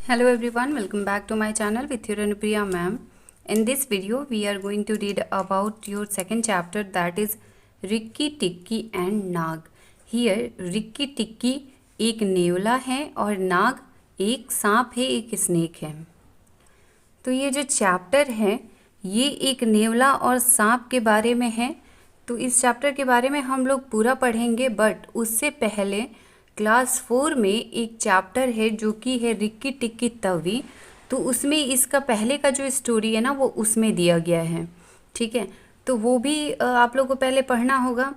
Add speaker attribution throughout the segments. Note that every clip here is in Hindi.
Speaker 1: Hello everyone, welcome back to my channel with your Anupriya ma'am. In this video, we are going to read about your second chapter, that is Rikki Tikki and Nag. Here, Rikki Tikki एक नेवला है और नाग एक सांप है, एक स्नेक है। तो ये जो चैप्टर है ये एक नेवला और सांप के बारे में है। तो इस चैप्टर के बारे में हम लोग पूरा पढ़ेंगे, बट उससे पहले क्लास 4 में एक चैप्टर है जो कि है रिक्की टिक्की तवी। तो उसमें इसका पहले का जो स्टोरी है ना वो उसमें दिया गया है, ठीक है। तो वो भी आप लोग को पहले पढ़ना होगा।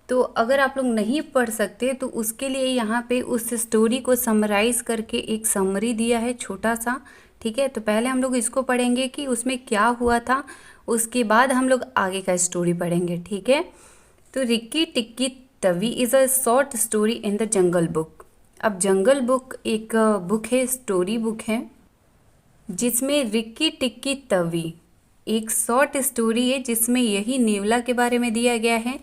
Speaker 1: तो अगर आप लोग नहीं पढ़ सकते तो उसके लिए यहाँ पे उस स्टोरी को समराइज़ करके एक समरी दिया है छोटा सा, ठीक है। तो पहले हम लोग इसको पढ़ेंगे कि उसमें क्या हुआ था, उसके बाद हम लोग आगे का स्टोरी पढ़ेंगे, ठीक है। तो Rikki Tikki Tavi is a short story in the Jungle Book. अब जंगल बुक एक बुक है, स्टोरी बुक है, जिसमें रिक्की टिक्की तवी एक शॉर्ट स्टोरी है जिसमें यही नेवला के बारे में दिया गया है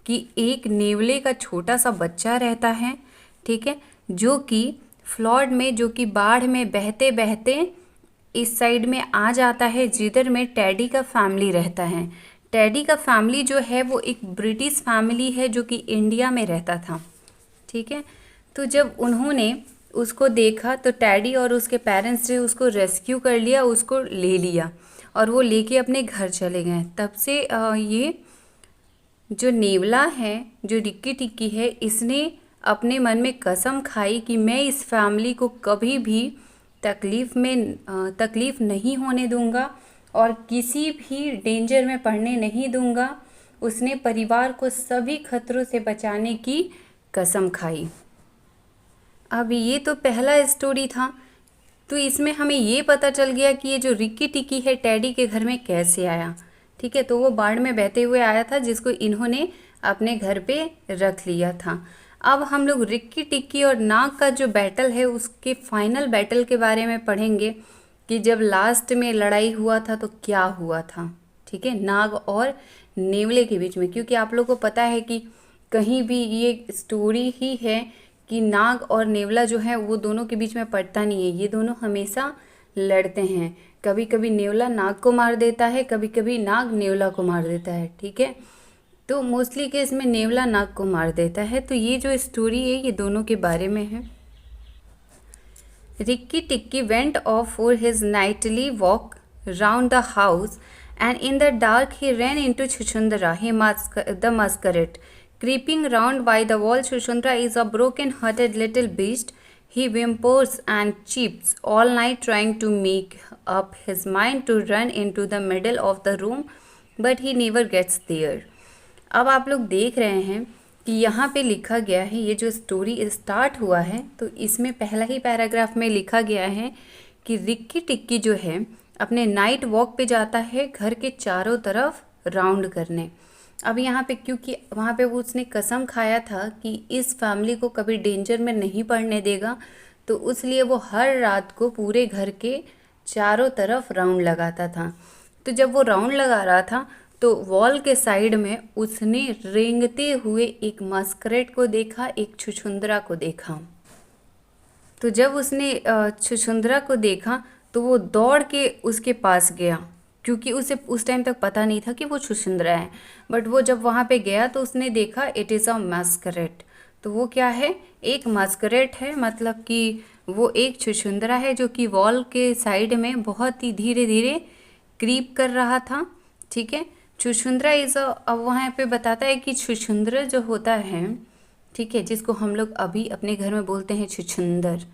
Speaker 1: कि एक नेवले का छोटा सा बच्चा रहता है, ठीक है, जो कि फ्लड में, जो कि बाढ़ में बहते बहते इस साइड में आ जाता है जिधर में टेडी का फैमिली रहता है। टेडी का फैमिली जो है वो एक ब्रिटिश फैमिली है जो कि इंडिया में रहता था, ठीक है। तो जब उन्होंने उसको देखा तो टेडी और उसके पेरेंट्स ने उसको रेस्क्यू कर लिया, उसको ले लिया और वो लेके अपने घर चले गए। तब से ये जो नेवला है, जो रिक्की टिक्की है, इसने अपने मन में कसम खाई कि मैं इस फैमिली को कभी भी तकलीफ़ नहीं होने दूंगा और किसी भी डेंजर में पड़ने नहीं दूंगा। उसने परिवार को सभी खतरों से बचाने की कसम खाई। अब ये तो पहला स्टोरी था। तो इसमें हमें ये पता चल गया कि ये जो रिक्की टिक्की है टेडी के घर में कैसे आया, ठीक है। तो वो बाढ़ में बहते हुए आया था जिसको इन्होंने अपने घर पे रख लिया था। अब हम लोग रिक्की टिक्की और नाग का जो बैटल है उसके फाइनल बैटल के बारे में पढ़ेंगे कि जब लास्ट में लड़ाई हुआ था तो क्या हुआ था, ठीक है, नाग और नेवले के बीच में। क्योंकि आप लोग को पता है कि कहीं भी ये स्टोरी ही है कि नाग और नेवला जो है वो दोनों के बीच में पड़ता नहीं है, ये दोनों हमेशा लड़ते हैं। कभी कभी नेवला नाग को मार देता है, कभी कभी नाग नेवला को मार देता है, ठीक है। तो मोस्टली केस में नेवला नाग को मार देता है। तो ये जो स्टोरी है ये दोनों के बारे में है। Rikki Tikki went off for his nightly walk round the house, and in the dark he ran into Chuchundra, the masquerade. Creeping round by the wall, Chuchundra is a broken-hearted little beast. He whimpers and cheeps all night, trying to make up his mind to run into the middle of the room, but he never gets there. अब आप लोग देख रहे हैं कि यहाँ पे लिखा गया है, ये जो स्टोरी स्टार्ट हुआ है तो इसमें पहला ही पैराग्राफ में लिखा गया है कि रिक्की टिक्की जो है अपने नाइट वॉक पे जाता है घर के चारों तरफ राउंड करने। अब यहाँ पे क्योंकि वहाँ पे वो उसने कसम खाया था कि इस फैमिली को कभी डेंजर में नहीं पड़ने देगा, तो इसलिए वो हर रात को पूरे घर के चारों तरफ राउंड लगाता था। तो जब वो राउंड लगा रहा था तो वॉल के साइड में उसने रेंगते हुए एक मस्करेट को देखा, एक छुछुंदरा को देखा। तो जब उसने छुछुंदरा को देखा तो वो दौड़ के उसके पास गया, क्योंकि उसे उस टाइम तक पता नहीं था कि वो छुछुंदरा है। बट वो जब वहाँ पे गया तो उसने देखा इट इज़ अ मस्करेट। तो वो क्या है, एक मस्करेट है, मतलब कि वो एक छुछुंदरा है जो कि वॉल के साइड में बहुत ही धीरे धीरे क्रीप कर रहा था, ठीक है। छुछुंदरा अब वहाँ पे बताता है कि छुछुंदर जो होता है, ठीक है, जिसको हम लोग अभी अपने घर में बोलते हैं छुछुंदर,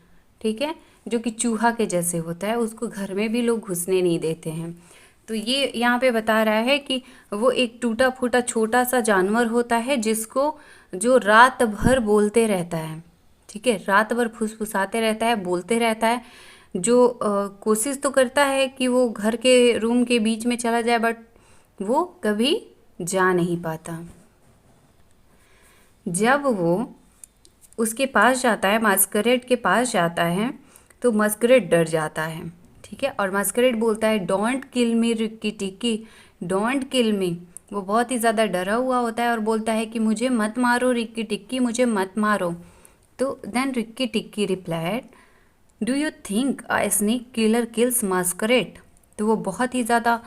Speaker 1: ठीक है, जो कि चूहा के जैसे होता है, उसको घर में भी लोग घुसने नहीं देते हैं। तो ये यहाँ पे बता रहा है कि वो एक टूटा फूटा छोटा सा जानवर होता है जो रात भर बोलते रहता है, ठीक है, रात भर फुसफुसाते रहता है, बोलते रहता है, जो कोशिश तो करता है कि वो घर के रूम के बीच में चला जाए, बट वो कभी जा नहीं पाता। जब वो उसके पास जाता है, मस्करेट के पास जाता है, तो मस्करेट डर जाता है, ठीक है, और मस्करेट बोलता है don't kill me Rikki Tikki, don't kill me. वो बहुत ही ज़्यादा डरा हुआ होता है और बोलता है कि मुझे मत मारो रिक्की टिक्की, मुझे मत मारो। तो then Rikki Tikki replied do you think a snake killer kills muskrat? तो वो बहुत ही ज़्यादा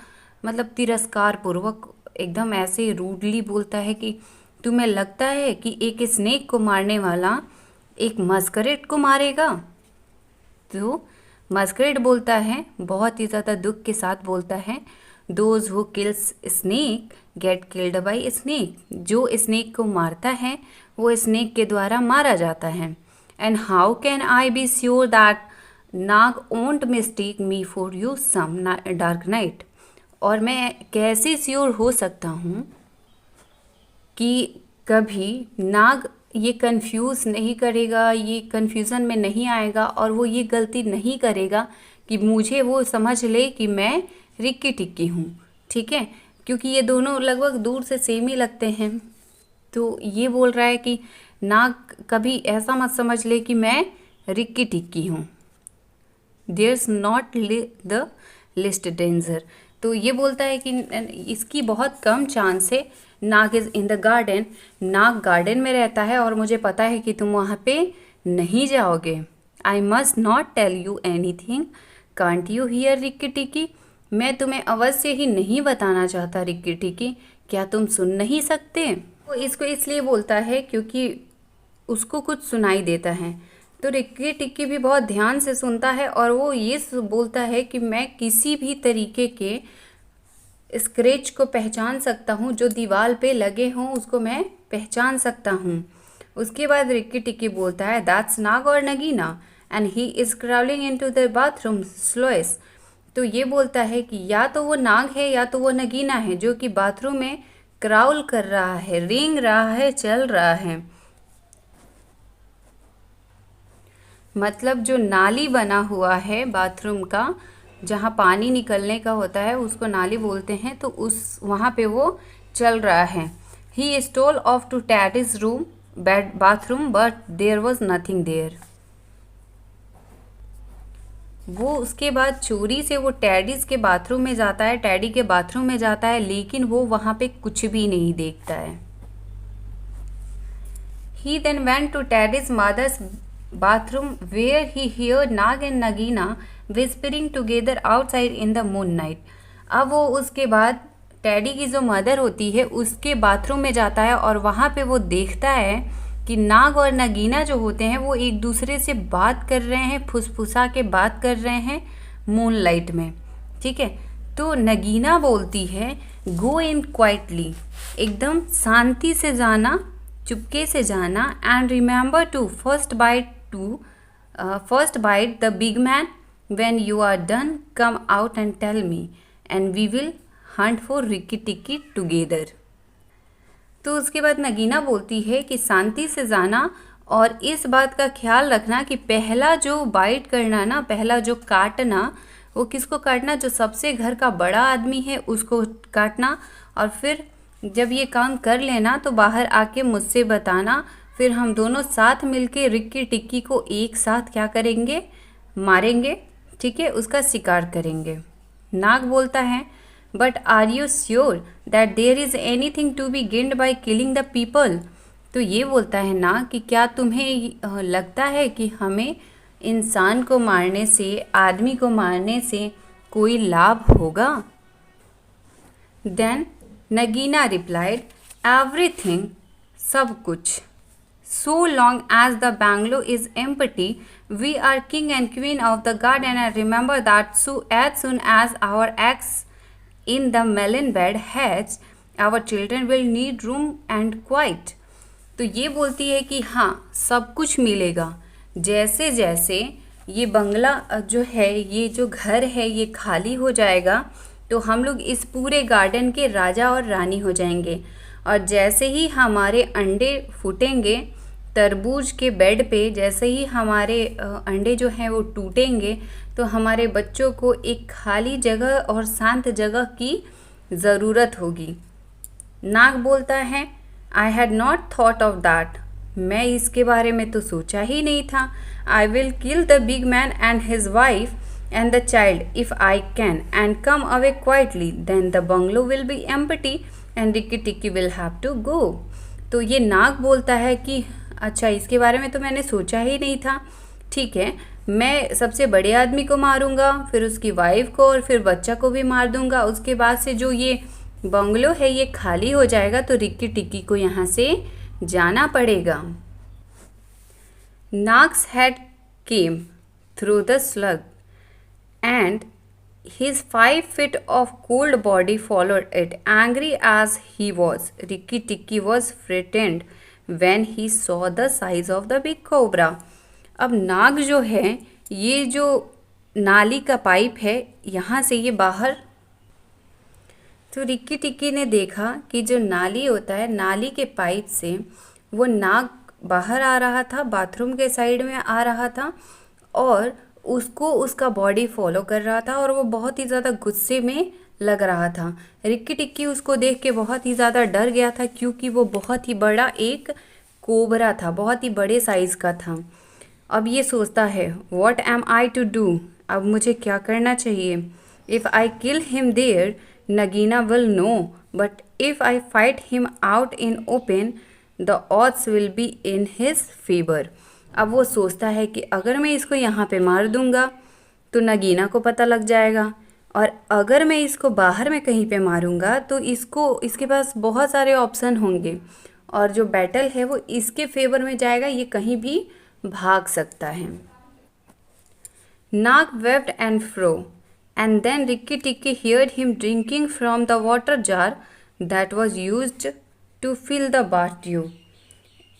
Speaker 1: मतलब तिरस्कार पूर्वक एकदम ऐसे रूडली बोलता है कि तुम्हें लगता है कि एक स्नेक को मारने वाला एक मस्करेट को मारेगा? तो मस्करेट बोलता है, बहुत ही ज़्यादा दुख के साथ बोलता है, those who kills snake get killed by snake. जो स्नेक को मारता है वो स्नेक के द्वारा मारा जाता है। And how can I be sure that Nag won't mistake me for you some dark night? और मैं कैसे श्योर हो सकता हूँ कि कभी नाग ये कंफ्यूज नहीं करेगा, ये कंफ्यूज़न में नहीं आएगा और वो ये गलती नहीं करेगा कि मुझे वो समझ ले कि मैं रिक्की टिक्की हूँ, ठीक है, क्योंकि ये दोनों लगभग दूर से सेम ही लगते हैं। तो ये बोल रहा है कि नाग कभी ऐसा मत समझ ले कि मैं रिक्की टिक्की हूँ। There's not the least danger. तो ये बोलता है कि इसकी बहुत कम चांस है। Nag is in the garden, Nag garden में रहता है और मुझे पता है कि तुम वहाँ पे नहीं जाओगे। I must not tell you anything, can't you hear Rikki Tikki? मैं तुम्हें अवश्य ही नहीं बताना चाहता रिक्की टिक्की, क्या तुम सुन नहीं सकते? वो इसको इसलिए बोलता है क्योंकि उसको कुछ सुनाई देता है। तो रिक्की टिक्की भी बहुत ध्यान से सुनता है और वो ये बोलता है कि मैं किसी भी तरीके के स्क्रैच को पहचान सकता हूँ, जो दीवार पे लगे हों उसको मैं पहचान सकता हूँ। उसके बाद रिक्की टिक्की बोलता है दैट्स नाग और Nagaina and he is crawling into the bathroom sluice. तो ये बोलता है कि या तो वो नाग है या तो वो नगीना है जो कि बाथरूम में क्राउल कर रहा है, रेंग रहा है, चल रहा है। मतलब जो नाली बना हुआ है बाथरूम का, जहाँ पानी निकलने का होता है उसको नाली बोलते हैं, तो उस वहाँ पे वो चल रहा है। He stole off to Teddy's room bathroom but there was nothing there. वो उसके बाद चोरी से वो टैडीज के बाथरूम में जाता है, टैडी के बाथरूम में जाता है, लेकिन वो वहाँ पे कुछ भी नहीं देखता है। He then went to Teddy's mother's bathroom where he heard Nag and Nagina whispering together outside in the moonlight. अब वो उसके बाद टैडी की जो मदर होती है उसके बाथरूम में जाता है और वहाँ पे वो देखता है कि नाग और नगीना जो होते हैं वो एक दूसरे से बात कर रहे हैं, फुसफुसा के बात कर रहे हैं मूनलाइट में, ठीक है। तो नगीना बोलती है गो इन क्वाइटली, एकदम शांति से जाना, चुपके से जाना, and remember to first bite the big man, when you are done come out and tell me and we will hunt for Rikki Tikki together. तो उसके बाद नगीना बोलती है कि शांति से जाना और इस बात का ख्याल रखना कि पहला जो बाइट करना ना, पहला जो काटना, वो किसको काटना, जो सबसे घर का बड़ा आदमी है उसको काटना, और फिर जब ये काम कर लेना तो बाहर आके मुझसे बताना, फिर हम दोनों साथ मिलके रिक्की टिक्की को एक साथ क्या करेंगे, मारेंगे, ठीक है, उसका शिकार करेंगे। नाग बोलता है but are you sure that there is anything to be gained by killing the people? तो ये बोलता है ना कि क्या तुम्हें लगता है कि हमें इंसान को मारने से, आदमी को मारने से कोई लाभ होगा? देन नगीना रिप्लाइड एवरीथिंग, सब कुछ। So long as the bungalow is empty we are king and queen of the garden and remember that as soon as our eggs in the melon bed hatch our children will need room and quiet। तो ये बोलती है कि हाँ सब कुछ मिलेगा, जैसे जैसे ये बंगला जो है, ये जो घर है ये खाली हो जाएगा तो हम लोग इस पूरे गार्डन के राजा और रानी हो जाएंगे, और जैसे ही हमारे अंडे फूटेंगे तरबूज के बेड पे, जैसे ही हमारे अंडे जो हैं वो टूटेंगे तो हमारे बच्चों को एक खाली जगह और शांत जगह की ज़रूरत होगी। नाग बोलता है I had not thought of that, मैं इसके बारे में तो सोचा ही नहीं था। I will kill the big man and his wife and the child if I can and come away quietly, then the bungalow will be empty and Rikki Tikki will have to go. तो ये नाग बोलता है कि अच्छा इसके बारे में तो मैंने सोचा ही नहीं था, ठीक है, मैं सबसे बड़े आदमी को मारूंगा, फिर उसकी वाइफ को और फिर बच्चा को भी मार दूंगा। उसके बाद से जो ये बंगलो है ये खाली हो जाएगा, तो रिक्की टिक्की को यहाँ से जाना पड़ेगा। Nag's head came through the slug, and his 5 feet of cold body followed it. Angry as he was, Rikki Tikki was frightened when he saw the size of the big cobra. अब नाग जो है, ये जो नाली का पाइप है यहाँ से ये बाहर, तो रिक्की टिक्की ने देखा कि जो नाली होता है, नाली के पाइप से वो नाग बाहर आ रहा था, बाथरूम के साइड में आ रहा था और उसको उसका बॉडी फॉलो कर रहा था और वो बहुत ही ज़्यादा गुस्से में लग रहा था। रिक्की टिक्की उसको देख के बहुत ही ज़्यादा डर गया था, क्योंकि वो बहुत ही बड़ा एक कोबरा था, बहुत ही बड़े साइज़ का था। अब ये सोचता है, what am I to do, अब मुझे क्या करना चाहिए। If I kill him there Nagaina will know, but if I fight him out in open the odds will be in his favour. अब वो सोचता है कि अगर मैं इसको यहाँ पे मार दूँगा तो नगीना को पता लग जाएगा, और अगर मैं इसको बाहर में कहीं पे मारूँगा तो इसके पास बहुत सारे ऑप्शन होंगे और जो बैटल है वो इसके फेवर में जाएगा, ये कहीं भी भाग सकता है। नाग wept and fro, and then Rikki Tikki heard him drinking from the water jar that was used to fill the bath-tube.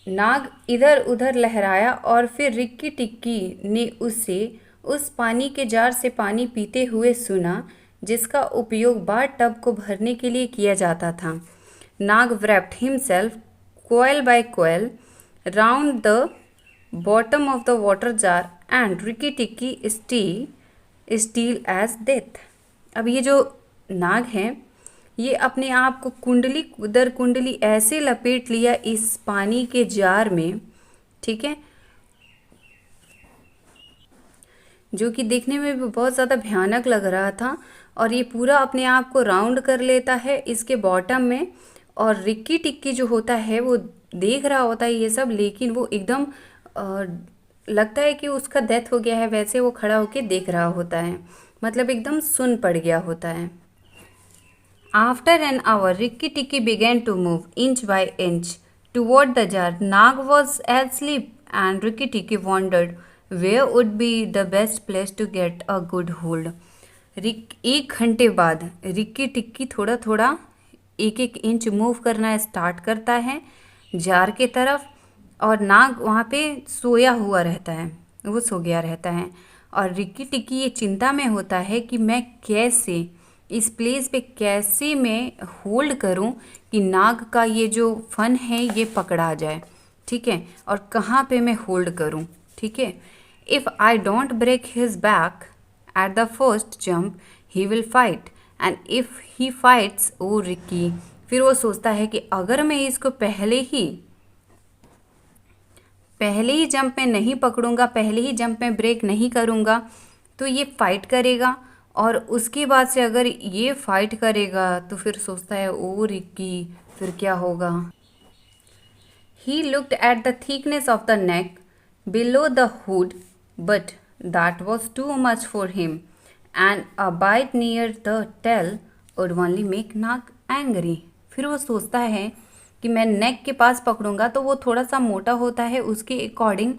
Speaker 1: नाग इधर उधर लहराया और फिर रिक्की टिक्की ने उसे उस पानी के जार से पानी पीते हुए सुना जिसका उपयोग बाथ टब को भरने के लिए किया जाता था। नाग wrapped himself coil by coil round the bottom of the water jar and Rikki Tikki still as death. अब ये जो नाग है ये अपने आप को कुंडली दर कुंडली ऐसे लपेट लिया इस पानी के जार में, ठीक है, जो कि देखने में भी बहुत ज़्यादा भयानक लग रहा था। और ये पूरा अपने आप को राउंड कर लेता है इसके बॉटम में, और रिक्की टिक्की जो होता है वो देख रहा होता है ये सब, लेकिन वो एकदम लगता है कि उसका डेथ हो गया है, वैसे वो खड़ा होकर देख रहा होता है, मतलब एकदम सुन पड़ गया होता है। After an hour, Rikki Tikki began to move inch by inch toward the jar. Nag was asleep, and Rikki Tikki wondered where would be the best place to get a good hold. 1 घंटे बाद रिक्की टिक्की थोड़ा थोड़ा 1-1 इंच मूव करना स्टार्ट करता है जार के तरफ, और नाग वहाँ पे सोया हुआ रहता है, वो सो गया रहता है। और रिक्की टिक्की ये चिंता में होता है कि मैं कैसे इस प्लेस पे कैसे मैं होल्ड करूं कि नाग का ये जो फन है ये पकड़ा जाए, ठीक है, और कहाँ पे मैं होल्ड करूं, ठीक है। If I don't break his back at the first jump he will fight, and if he fights O Rikki, फिर वो सोचता है कि अगर मैं इसको पहले ही जंप में नहीं पकड़ूंगा, पहले ही जंप में ब्रेक नहीं करूंगा तो ये फाइट करेगा, और उसके बाद से अगर ये फाइट करेगा तो फिर सोचता है ओ रिक्की फिर क्या होगा। He looked at the thickness of the neck below the hood, but that was too much for him, and a bite near the tail would only make Nag angry. फिर वो सोचता है कि मैं नेक के पास पकड़ूंगा तो वो थोड़ा सा मोटा होता है उसके अकॉर्डिंग,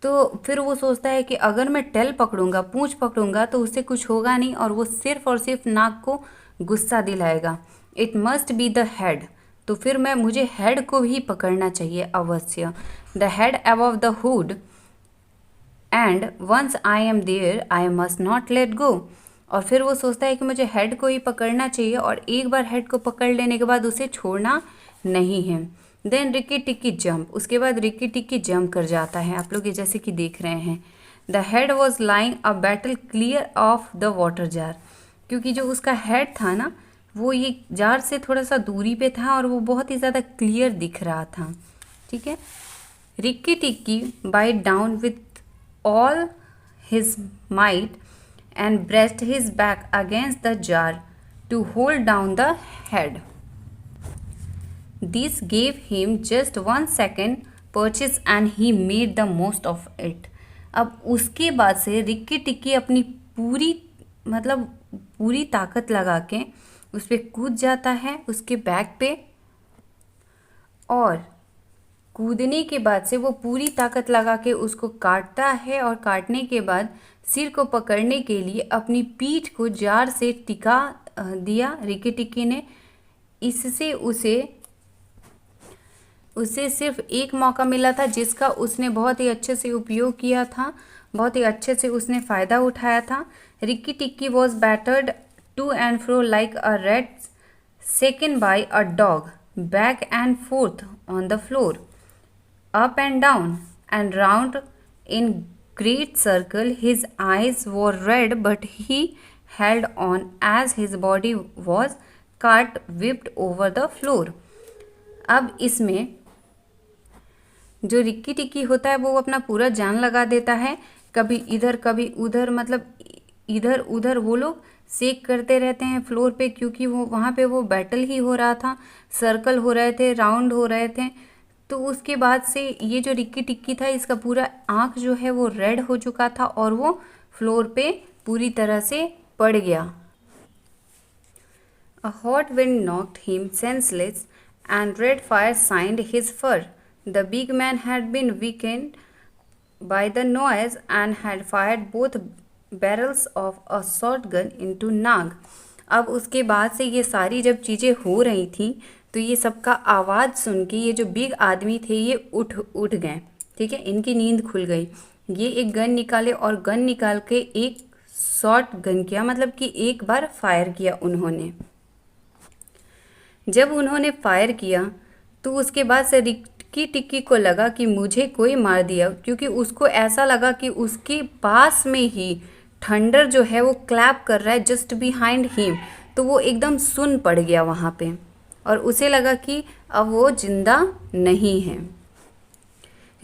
Speaker 1: तो फिर वो सोचता है कि अगर मैं टेल पकड़ूंगा, पूंछ पकड़ूंगा तो उससे कुछ होगा नहीं और वो सिर्फ और सिर्फ नाग को गुस्सा दिलाएगा। It must be the head, तो फिर मुझे हेड को ही पकड़ना चाहिए अवश्य। The head above the hood, and once I am there I must not let go. और फिर वो सोचता है कि मुझे हेड को ही पकड़ना चाहिए और एक बार हेड को पकड़ लेने के बाद उसे छोड़ना नहीं है। देन रिक्की टिक्की जंप, उसके बाद रिक्की टिक्की जंप कर जाता है, आप लोग ये जैसे कि देख रहे हैं। The head was lying a battle clear of the water jar, क्योंकि जो उसका हेड था ना वो ये जार से थोड़ा सा दूरी पे था और वो बहुत ही ज़्यादा क्लियर दिख रहा था, ठीक है। Rikki Tikki bite down with all his might and braced his back against the jar to hold down the head. This gave him just 1 second purchase and he made the most of it. अब उसके बाद से रिक्की टिक्की अपनी पूरी ताकत लगा के उस पर कूद जाता है, उसके बैक पे, और कूदने के बाद से वो पूरी ताकत लगा के उसको काटता है, और काटने के बाद सिर को पकड़ने के लिए अपनी पीठ को जार से टिका दिया रिक्की टिक्की ने। इससे उसे सिर्फ एक मौका मिला था जिसका उसने बहुत ही अच्छे से उपयोग किया था, बहुत ही अच्छे से उसने फ़ायदा उठाया था। Rikki Tikki was battered to and fro like a rat shaken by a dog, back and forth on the floor, up and down and round in great circle. His eyes were red, but he held on as his body was cart whipped over the floor. अब इसमें जो रिक्की टिक्की होता है वो अपना पूरा जान लगा देता है, कभी इधर कभी उधर, मतलब इधर उधर वो लोग सेक करते रहते हैं फ्लोर पे, क्योंकि वो वहाँ पे वो बैटल ही हो रहा था, सर्कल हो रहे थे, राउंड हो रहे थे। तो उसके बाद से ये जो रिक्की टिक्की था इसका पूरा आँख जो है वो रेड हो चुका था और वो फ्लोर पे पूरी तरह से पड़ गया। A hot wind knocked him senseless, and red fire shined his fur. The big man had been weakened by the noise and had fired both barrels of a shotgun into Nag. अब उसके बाद से ये सारी जब चीज़ें हो रही थी तो ये सबका आवाज़ सुन के ये जो बिग आदमी थे ये उठ गए, ठीक है, इनकी नींद खुल गई। ये एक गन निकाले और गन निकाल के एक शॉट गन किया, मतलब कि एक बार फायर किया उन्होंने। जब उन्होंने फायर किया तो उसके बाद से रिक्की टिक्की को लगा कि मुझे कोई मार दिया, क्योंकि उसको ऐसा लगा कि उसके पास में ही थंडर जो है वो क्लैप कर रहा है जस्ट बिहाइंड हिम। तो वो एकदम सुन पड़ गया वहाँ पे और उसे लगा कि अब वो जिंदा नहीं है।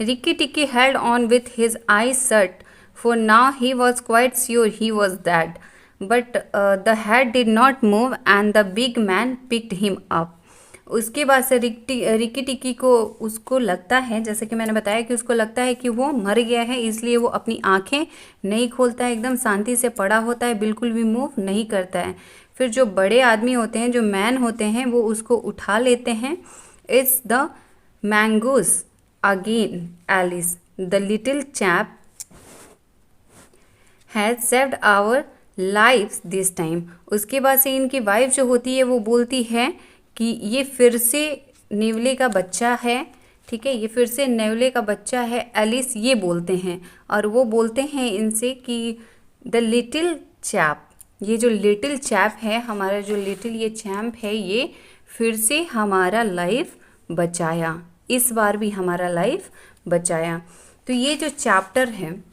Speaker 1: Rikki Tikki held on with his eyes shut, for now he was quite sure he was dead, but the head did not move and the big man picked him up. उसके बाद से रिक्की टिक्की को उसको लगता है, जैसे कि मैंने बताया कि उसको लगता है कि वो मर गया है, इसलिए वो अपनी आंखें नहीं खोलता है, एकदम शांति से पड़ा होता है, बिल्कुल भी मूव नहीं करता है। फिर जो बड़े आदमी होते हैं, जो मैन होते हैं, वो उसको उठा लेते हैं। It's the mongoose again Alice, the little chap has saved our lives this time. उसके बाद से इनकी वाइफ जो होती है वो बोलती है कि ये फिर से नेवले का बच्चा है, ठीक है, ये फिर से नेवले का बच्चा है, एलिस ये बोलते हैं। और वो बोलते हैं इनसे कि द लिटिल चैप, ये जो लिटिल चैप है, हमारा जो लिटिल ये चैम्प है, ये फिर से हमारा लाइफ बचाया, इस बार भी हमारा लाइफ बचाया। तो ये जो चैप्टर है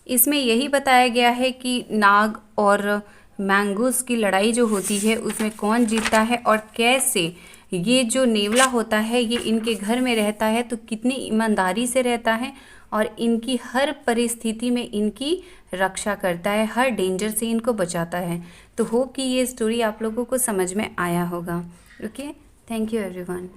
Speaker 1: इसमें यही बताया गया है कि नाग और मैंगोस की लड़ाई जो होती है उसमें कौन जीतता है और कैसे ये जो नेवला होता है ये इनके घर में रहता है तो कितनी ईमानदारी से रहता है और इनकी हर परिस्थिति में इनकी रक्षा करता है, हर डेंजर से इनको बचाता है। तो होप कि ये स्टोरी आप लोगों को समझ में आया होगा। Okay, thank you everyone.